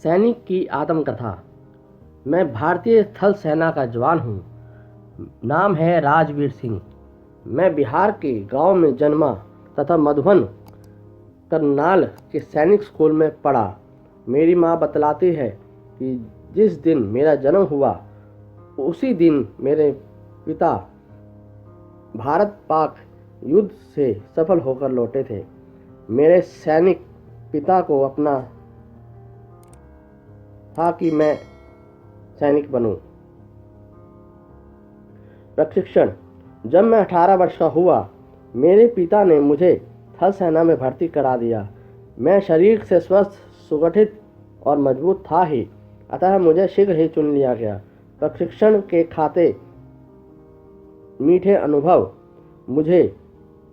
सैनिक की आत्मकथा। मैं भारतीय थल सेना का जवान हूँ। नाम है राजवीर सिंह। मैं बिहार के गांव में जन्मा तथा मधुबन करनाल के सैनिक स्कूल में पढ़ा। मेरी माँ बतलाती है कि जिस दिन मेरा जन्म हुआ उसी दिन मेरे पिता भारत पाक युद्ध से सफल होकर लौटे थे। मेरे सैनिक पिता को अपना था कि मैं सैनिक बनूं। प्रशिक्षण। जब मैं 18 वर्ष का हुआ मेरे पिता ने मुझे थल सेना में भर्ती करा दिया। मैं शरीर से स्वस्थ, सुगठित और मजबूत था ही, अतः मुझे शीघ्र ही चुन लिया गया। प्रशिक्षण के खाते मीठे अनुभव मुझे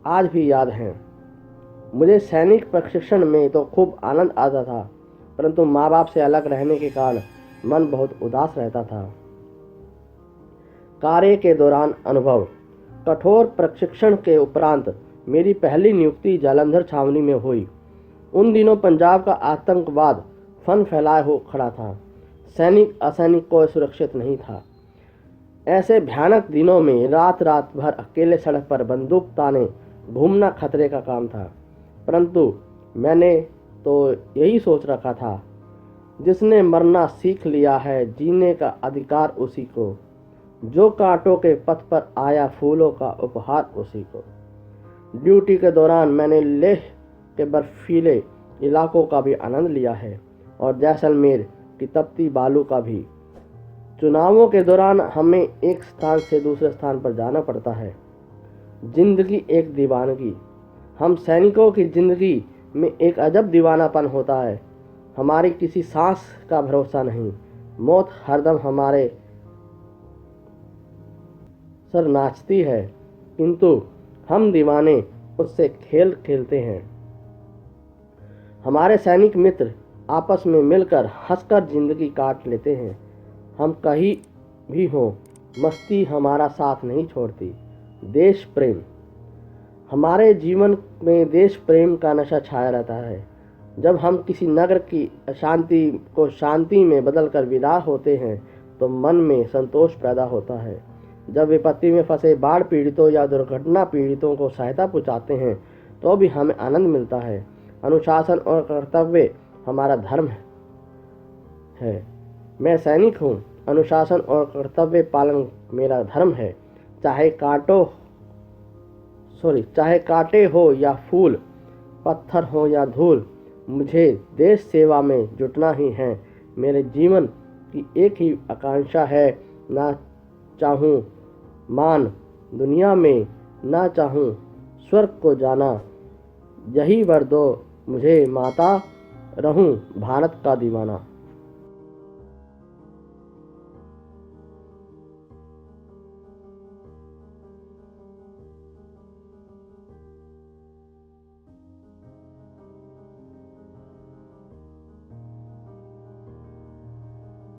आज भी याद हैं। मुझे सैनिक प्रशिक्षण में तो खूब आनंद आता था, परंतु माँ बाप से अलग रहने के कारण मन बहुत उदास रहता था। कार्य के दौरान अनुभव। कठोर प्रशिक्षण के उपरांत मेरी पहली नियुक्ति जालंधर छावनी में हुई। उन दिनों पंजाब का आतंकवाद फन फैलाए हो खड़ा था। सैनिक असैनिक को सुरक्षित नहीं था। ऐसे भयानक दिनों में रात रात भर अकेले सड़क पर बंदूक ताने घूमना खतरे का काम था, परंतु मैंने तो यही सोच रखा था, जिसने मरना सीख लिया है जीने का अधिकार उसी को, जो कांटों के पथ पर आया फूलों का उपहार उसी को। ड्यूटी के दौरान मैंने लेह के बर्फीले इलाकों का भी आनंद लिया है और जैसलमेर की तपती बालू का भी। चुनावों के दौरान हमें एक स्थान से दूसरे स्थान पर जाना पड़ता है। जिंदगी एक दीवानगी। हम सैनिकों की जिंदगी में एक अजब दीवानापन होता है। हमारी किसी सांस का भरोसा नहीं। मौत हरदम हमारे सर नाचती है, किंतु हम दीवाने उससे खेल खेलते हैं। हमारे सैनिक मित्र आपस में मिलकर हंसकर जिंदगी काट लेते हैं। हम कहीं भी हों, मस्ती हमारा साथ नहीं छोड़ती। देश प्रेम। हमारे जीवन में देश प्रेम का नशा छाया रहता है। जब हम किसी नगर की अशांति को शांति में बदलकर विदा होते हैं तो मन में संतोष पैदा होता है। जब विपत्ति में फंसे बाढ़ पीड़ितों या दुर्घटना पीड़ितों को सहायता पहुंचाते हैं तो भी हमें आनंद मिलता है। अनुशासन और कर्तव्य हमारा धर्म है। मैं सैनिक हूँ। अनुशासन और कर्तव्य पालन मेरा धर्म है। चाहे कांटे हो या फूल, पत्थर हो या धूल, मुझे देश सेवा में जुटना ही है। मेरे जीवन की एक ही आकांक्षा है, ना चाहूँ मान दुनिया में, ना चाहूँ स्वर्ग को जाना। यही वर दो मुझे माता, रहूँ भारत का दीवाना।